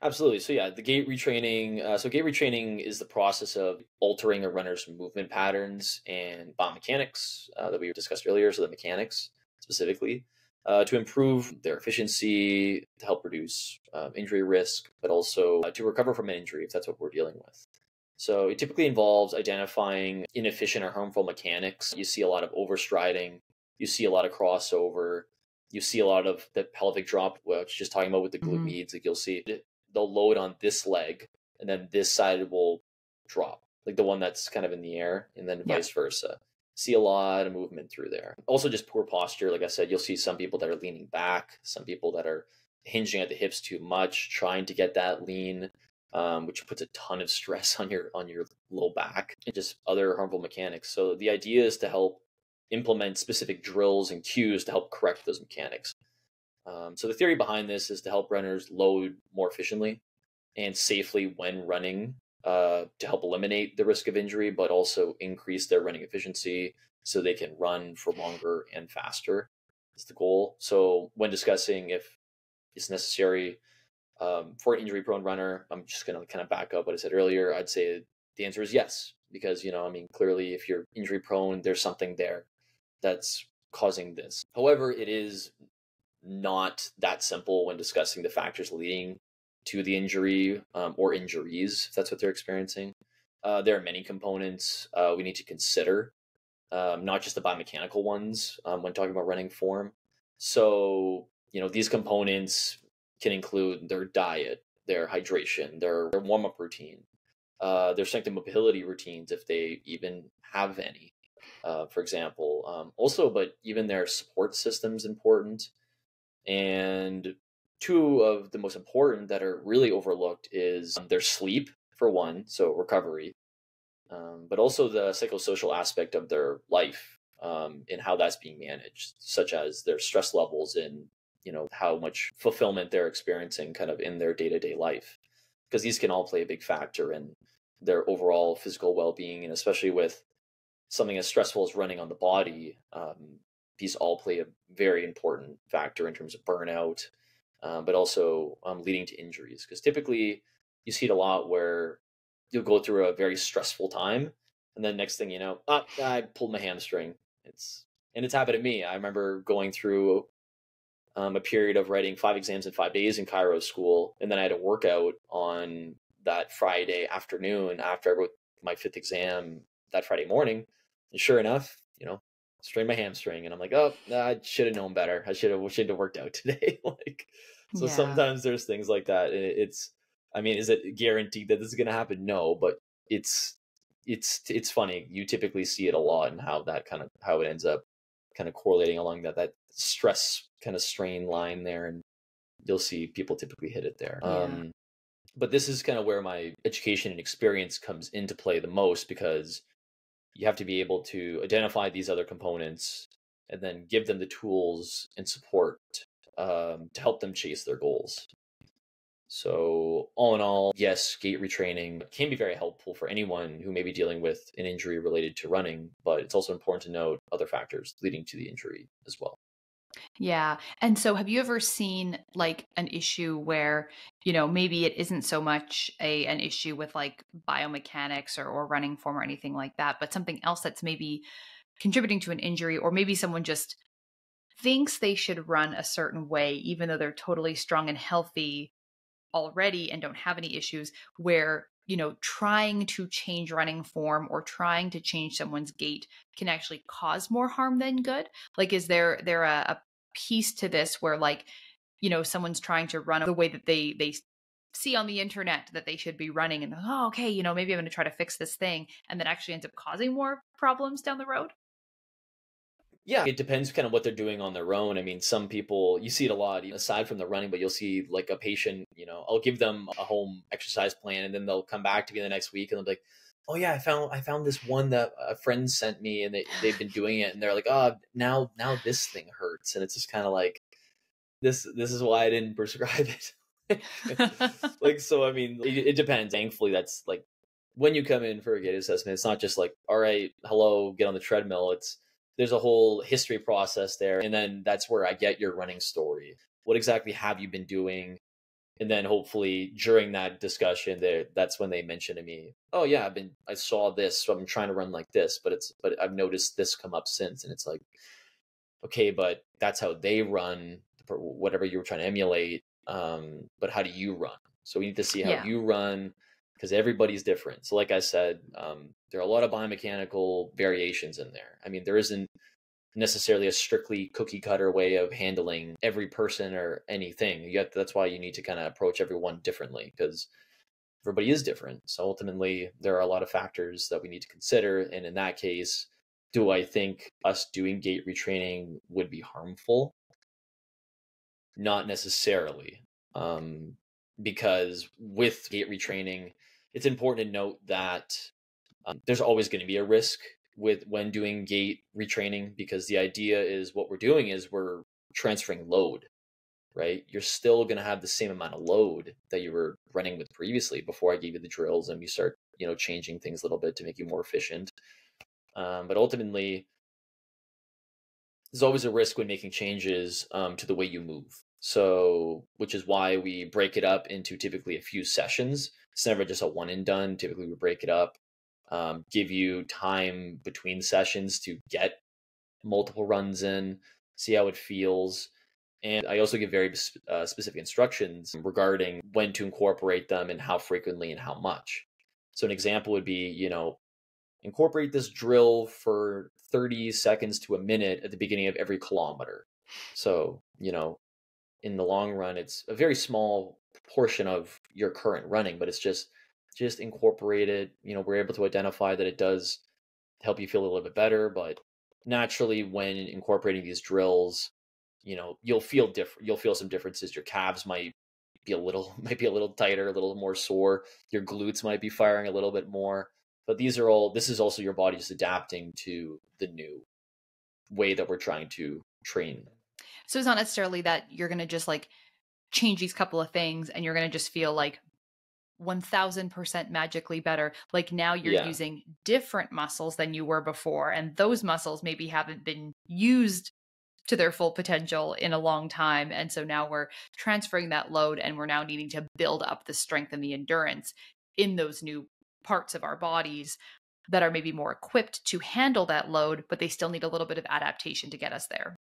Speaker 2: Absolutely. So yeah, the gait retraining. So gait retraining is the process of altering a runner's movement patterns and biomechanics that we discussed earlier. So the mechanics specifically to improve their efficiency, to help reduce injury risk, but also to recover from an injury if that's what we're dealing with. So it typically involves identifying inefficient or harmful mechanics. You see a lot of overstriding. You see a lot of crossover. You see a lot of the pelvic drop, which just talking about with the glute
Speaker 1: Hmm.
Speaker 2: meds. Like you'll see they'll load on this leg, and then this side will drop, like the one that's kind of in the air, and then
Speaker 1: Yep.
Speaker 2: vice versa. See a lot of movement through there. Also, just poor posture. Like I said, you'll see some people that are leaning back, some people that are hinging at the hips too much, trying to get that lean, which puts a ton of stress on your low back, and just other harmful mechanics. So the idea is to help implement specific drills and cues to help correct those mechanics. So the theory behind this is to help runners load more efficiently and safely when running, to help eliminate the risk of injury, but also increase their running efficiency so they can run for longer and faster is the goal. So when discussing if it's necessary for an injury prone runner, I'm just going to kind of back up what I said earlier. I'd say the answer is yes, because, I mean, clearly if you're injury prone, there's something there that's causing this. However, it is not that simple when discussing the factors leading to the injury or injuries, if that's what they're experiencing. There are many components we need to consider, not just the biomechanical ones when talking about running form. So, these components can include their diet, their hydration, their warm up routine, their strength and mobility routines, if they even have any, for example. Also, but even their support system's important. And two of the most important that are really overlooked is their sleep, for one, so recovery, but also the psychosocial aspect of their life and how that's being managed, such as their stress levels and how much fulfillment they're experiencing kind of in their day-to-day life, because these can all play a big factor in their overall physical well-being, and especially with something as stressful as running on the body, these all play a very important factor in terms of burnout, but also leading to injuries. Because typically you see it a lot where you'll go through a very stressful time, and then next thing you know, I pulled my hamstring. It's happened to me. I remember going through a period of writing 5 exams in 5 days in Cairo school, and then I had a workout on that Friday afternoon after I wrote my fifth exam that Friday morning. And sure enough, strained my hamstring, and I'm like, oh, nah, I should have known better. I should have worked out today. Like, so
Speaker 1: Yeah.
Speaker 2: sometimes there's things like that. And it's, I mean, is it guaranteed that this is going to happen? No, but it's it's funny. You typically see it a lot, and how it ends up kind of correlating along that stress kind of strain line there, and you'll see people typically hit it there.
Speaker 1: Yeah.
Speaker 2: But this is kind of where my education and experience comes into play the most, because you have to be able to identify these other components and then give them the tools and support to help them chase their goals. So, all in all, yes, gait retraining can be very helpful for anyone who may be dealing with an injury related to running, but it's also important to note other factors leading to the injury as well.
Speaker 1: Yeah. And so have you ever seen like an issue where, maybe it isn't so much an issue with like biomechanics or running form or anything like that, but something else that's maybe contributing to an injury, or maybe someone just thinks they should run a certain way, even though they're totally strong and healthy already and don't have any issues, where trying to change running form or trying to change someone's gait can actually cause more harm than good? Like, is there a piece to this where, like, someone's trying to run the way that they see on the internet that they should be running, and oh, okay, maybe I'm going to try to fix this thing, and that actually ends up causing more problems down the road?
Speaker 2: Yeah, it depends kind of what they're doing on their own. I mean, some people, you see it a lot, aside from the running, but you'll see like a patient, I'll give them a home exercise plan, and then they'll come back to me the next week and they'll be like, oh yeah, I found this one that a friend sent me, and they've been doing it, and they're like, oh, now this thing hurts. And it's just kind of like, this is why I didn't prescribe it. Like, so, I mean, it depends. Thankfully, that's like, when you come in for a gait assessment, it's not just like, all right, hello, get on the treadmill. There's a whole history process there. And then that's where I get your running story. What exactly have you been doing? And then hopefully during that discussion there, that's when they mention to me, oh yeah, I saw this, so I'm trying to run like this, but I've noticed this come up since. And it's like, okay, but that's how they run, whatever you were trying to emulate. But how do you run? So we need to see how
Speaker 1: Yeah.
Speaker 2: you run, because everybody's different. So like I said, there are a lot of biomechanical variations in there. I mean, there isn't necessarily a strictly cookie cutter way of handling every person or anything. That's why you need to kind of approach everyone differently, because everybody is different. So ultimately, there are a lot of factors that we need to consider. And in that case, do I think us doing gait retraining would be harmful? Not necessarily. Because with gait retraining, it's important to note that there's always going to be a risk with when doing gait retraining, because the idea is what we're doing is we're transferring load, right? You're still going to have the same amount of load that you were running with previously before I gave you the drills, and we start, changing things a little bit to make you more efficient. But ultimately, there's always a risk when making changes to the way you move. So, which is why we break it up into typically a few sessions. It's never just a one and done. Typically, we break it up, give you time between sessions to get multiple runs in, see how it feels. And I also give very specific instructions regarding when to incorporate them and how frequently and how much. So, an example would be, incorporate this drill for 30 seconds to a minute at the beginning of every kilometer. So, in the long run, it's a very small portion of your current running, but it's just incorporate it. We're able to identify that it does help you feel a little bit better, but naturally when incorporating these drills, you'll feel different. You'll feel some differences. Your calves might be a little might be a little tighter, a little more sore. Your glutes might be firing a little bit more. But this is also your body just adapting to the new way that we're trying to train.
Speaker 1: So it's not necessarily that you're going to just like change these couple of things and you're going to just feel like 1000% magically better. Like, now you're
Speaker 2: Yeah.
Speaker 1: using different muscles than you were before, and those muscles maybe haven't been used to their full potential in a long time. And so now we're transferring that load, and we're now needing to build up the strength and the endurance in those new parts of our bodies that are maybe more equipped to handle that load, but they still need a little bit of adaptation to get us there.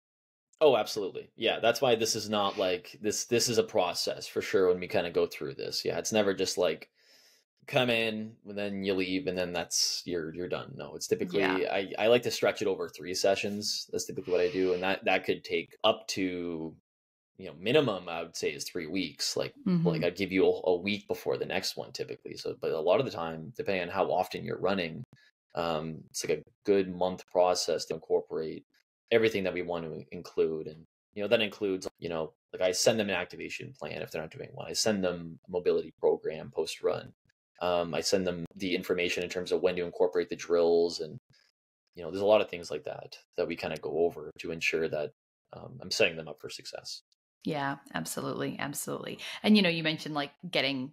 Speaker 2: Oh, absolutely. Yeah, that's why this is not like this is a process for sure when we kind of go through this. Yeah, it's never just like come in and then you leave and then that's you're done. No, it's
Speaker 1: Yeah.
Speaker 2: typically I like to stretch it over 3 sessions. That's typically what I do, and that could take up to, minimum I would say is 3 weeks. Like
Speaker 1: Hmm.
Speaker 2: I'd give you a week before the next one typically. So, but a lot of the time, depending on how often you're running, it's like a good month process to incorporate everything that we want to include. And that includes, like I send them an activation plan if they're not doing one. I send them a mobility program post run. I send them the information in terms of when to incorporate the drills, and there's a lot of things like that we kind of go over to ensure that I'm setting them up for success.
Speaker 1: Yeah, absolutely, absolutely. And you mentioned like getting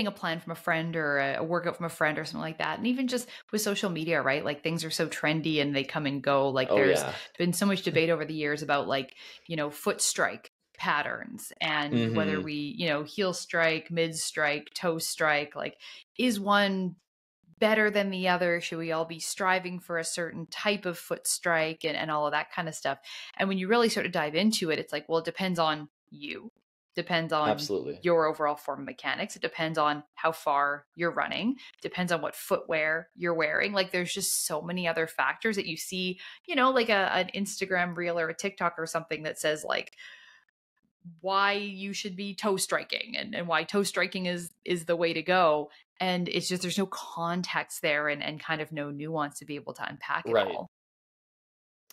Speaker 1: a plan from a friend or a workout from a friend or something like that. And even just with social media, right? Like things are so trendy and they come and go. Like
Speaker 2: Oh
Speaker 1: there's
Speaker 2: yeah.
Speaker 1: been so much debate over the years about like, foot strike patterns and whether
Speaker 2: Hmm.
Speaker 1: we, heel strike, mid strike, toe strike, like is one better than the other? Should we all be striving for a certain type of foot strike and all of that kind of stuff? And when you really sort of dive into it, it's like, well, it depends on you, depends on
Speaker 2: Absolutely.
Speaker 1: your overall form of mechanics. It depends on how far you're running, depends on what footwear you're wearing. Like there's just so many other factors that you see, like an Instagram reel or a TikTok or something that says like, why you should be toe striking and why toe striking is the way to go. And it's just there's no context there and kind of no nuance to be able to unpack it
Speaker 2: Right.
Speaker 1: all.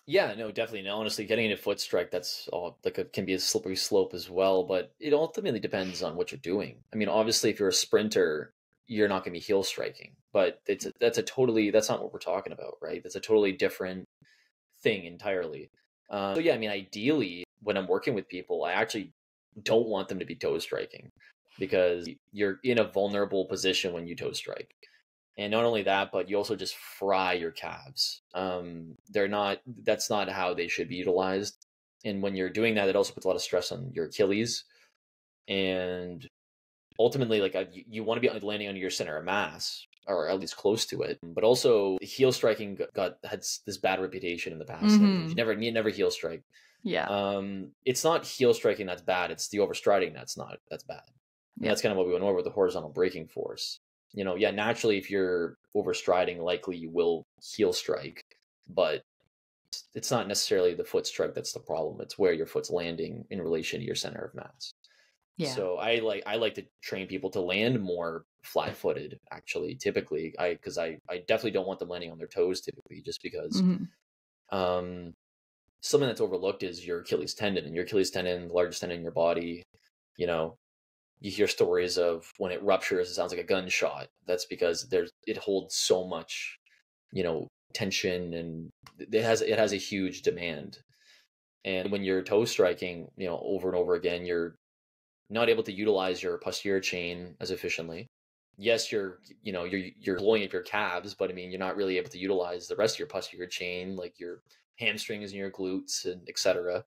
Speaker 2: Yeah, no, definitely. No, honestly, getting into foot strike, that's all like can be a slippery slope as well, but it ultimately depends on what you're doing. I mean, obviously if you're a sprinter, you're not going to be heel striking, but that's not what we're talking about, right? That's a totally different thing entirely. So yeah, I mean, ideally, when I'm working with people, I actually don't want them to be toe striking because you're in a vulnerable position when you toe strike. And not only that, but you also just fry your calves. That's not how they should be utilized. And when you're doing that, it also puts a lot of stress on your Achilles. And ultimately, like you want to be landing under your center of mass, or at least close to it. But also, heel striking had this bad reputation in the past, and everything.
Speaker 1: Hmm.
Speaker 2: You never heel strike.
Speaker 1: Yeah.
Speaker 2: It's not heel striking that's bad. It's the overstriding that's bad. And
Speaker 1: Yeah.
Speaker 2: that's kind of what we went over with the horizontal braking force. Yeah, naturally, if you're overstriding, likely you will heel strike, but it's not necessarily the foot strike that's the problem. It's where your foot's landing in relation to your center of mass.
Speaker 1: Yeah.
Speaker 2: So I like to train people to land more flat-footed. Actually, typically, I definitely don't want them landing on their toes typically, just because
Speaker 1: Hmm.
Speaker 2: um, something that's overlooked is your Achilles tendon, and your Achilles tendon, the largest tendon in your body. You know, you hear stories of when it ruptures, it sounds like a gunshot. That's because it holds so much, tension, and it has a huge demand. And when you're toe striking, over and over again, you're not able to utilize your posterior chain as efficiently. Yes, you're blowing up your calves, but I mean, you're not really able to utilize the rest of your posterior chain, like your hamstrings and your glutes and etc.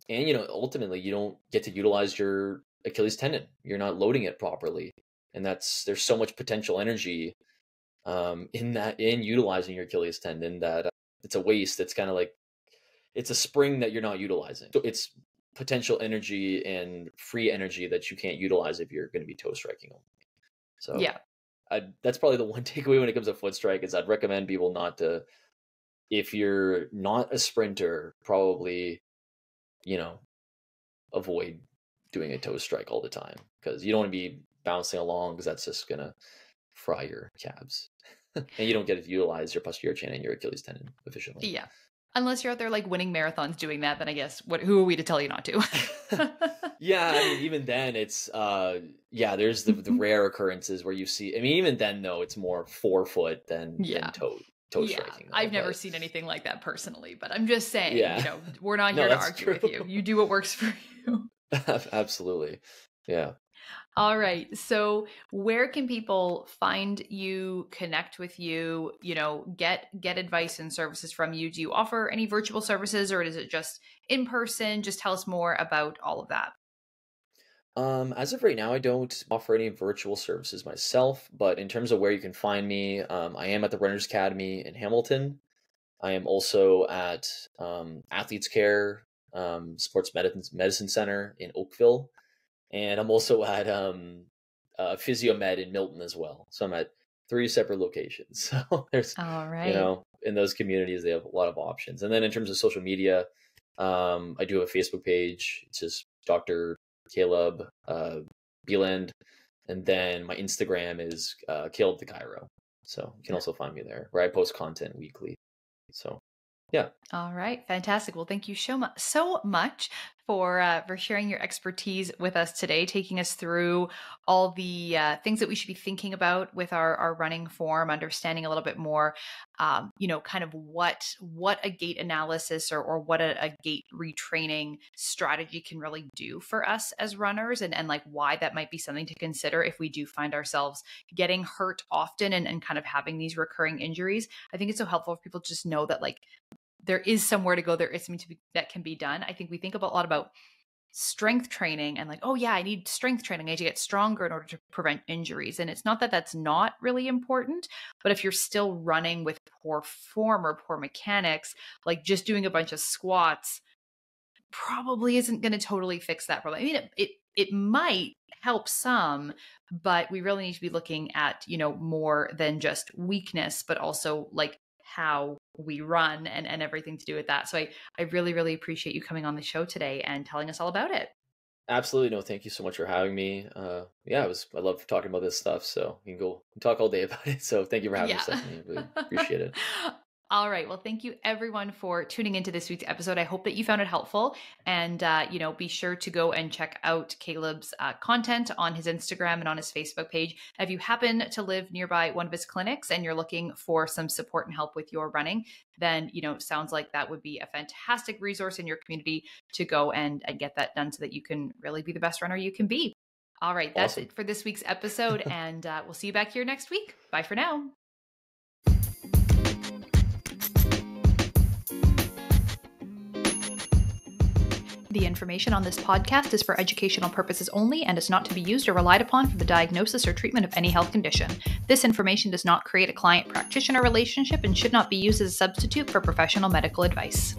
Speaker 2: And ultimately, you don't get to utilize your Achilles tendon. You're not loading it properly, and there's so much potential energy in utilizing your Achilles tendon that it's a waste. It's kind of like it's a spring that you're not utilizing. So it's potential energy and free energy that you can't utilize if you're going to be toe striking only. So
Speaker 1: Yeah.
Speaker 2: that's probably the one takeaway when it comes to foot strike is I'd recommend people not to, if you're not a sprinter, probably, you know, avoid doing a toe strike all the time because you don't want to be bouncing along because that's just going to fry your calves. And you don't get to utilize your posterior chain and your Achilles tendon efficiently.
Speaker 1: Yeah. Unless you're out there like winning marathons doing that, then I guess who are we to tell you not to?
Speaker 2: Yeah, I mean, even then, it's yeah. There's the rare occurrences where you see. I mean, even then, though, it's more forefoot than
Speaker 1: Yeah.
Speaker 2: toe
Speaker 1: Yeah,
Speaker 2: striking, though.
Speaker 1: I've never
Speaker 2: But
Speaker 1: seen anything like that personally, but I'm just saying,
Speaker 2: yeah,
Speaker 1: we're not
Speaker 2: no,
Speaker 1: here to
Speaker 2: that's
Speaker 1: argue
Speaker 2: true.
Speaker 1: with you. You do what works for you.
Speaker 2: Absolutely, yeah.
Speaker 1: All right. So, where can people find you, connect with you, get advice and services from you? Do you offer any virtual services or is it just in person? Just tell us more about all of that.
Speaker 2: As of right now, I don't offer any virtual services myself, but in terms of where you can find me, I am at the Runners Academy in Hamilton. I am also at Athletes Care Sports Medicine Center in Oakville, and I'm also at Physiomed in Milton as well. So I'm at 3 separate locations. So there's,
Speaker 1: All
Speaker 2: you
Speaker 1: right.
Speaker 2: know, in those communities, they have a lot of options. And then in terms of social media, I do have a Facebook page. It's just Dr. Caleb Beland. And then my Instagram is Caleb the Chiro. So you can also find me there, where I post content weekly. So yeah.
Speaker 1: All right, fantastic. Well, thank you so much for sharing your expertise with us today, taking us through all the things that we should be thinking about with our running form, understanding a little bit more, kind of what a gait analysis or what a gait retraining strategy can really do for us as runners, and like why that might be something to consider if we do find ourselves getting hurt often and kind of having these recurring injuries. I think it's so helpful for people to just know that like there is somewhere to go. There is something that can be done. I think we think a lot about strength training and like, oh yeah, I need strength training. I need to get stronger in order to prevent injuries. And it's not that that's not really important, but if you're still running with poor form or poor mechanics, like just doing a bunch of squats probably isn't going to totally fix that problem. I mean, it might help some, but we really need to be looking at, more than just weakness, but also like how we run and everything to do with that. So I really, really appreciate you coming on the show today and telling us all about it.
Speaker 2: Absolutely. No, thank you so much for having me. Yeah, I love talking about this stuff. So you can talk all day about it. So thank you for having me,
Speaker 1: Yeah.
Speaker 2: Stephanie. We appreciate it.
Speaker 1: All right. Well, thank you everyone for tuning into this week's episode. I hope that you found it helpful, and be sure to go and check out Caleb's content on his Instagram and on his Facebook page. If you happen to live nearby one of his clinics and you're looking for some support and help with your running, then, sounds like that would be a fantastic resource in your community to go and get that done so that you can really be the best runner you can be. All right. That's
Speaker 2: Awesome.
Speaker 1: it for this week's episode. And we'll see you back here next week. Bye for now. The information on this podcast is for educational purposes only and is not to be used or relied upon for the diagnosis or treatment of any health condition. This information does not create a client-practitioner relationship and should not be used as a substitute for professional medical advice.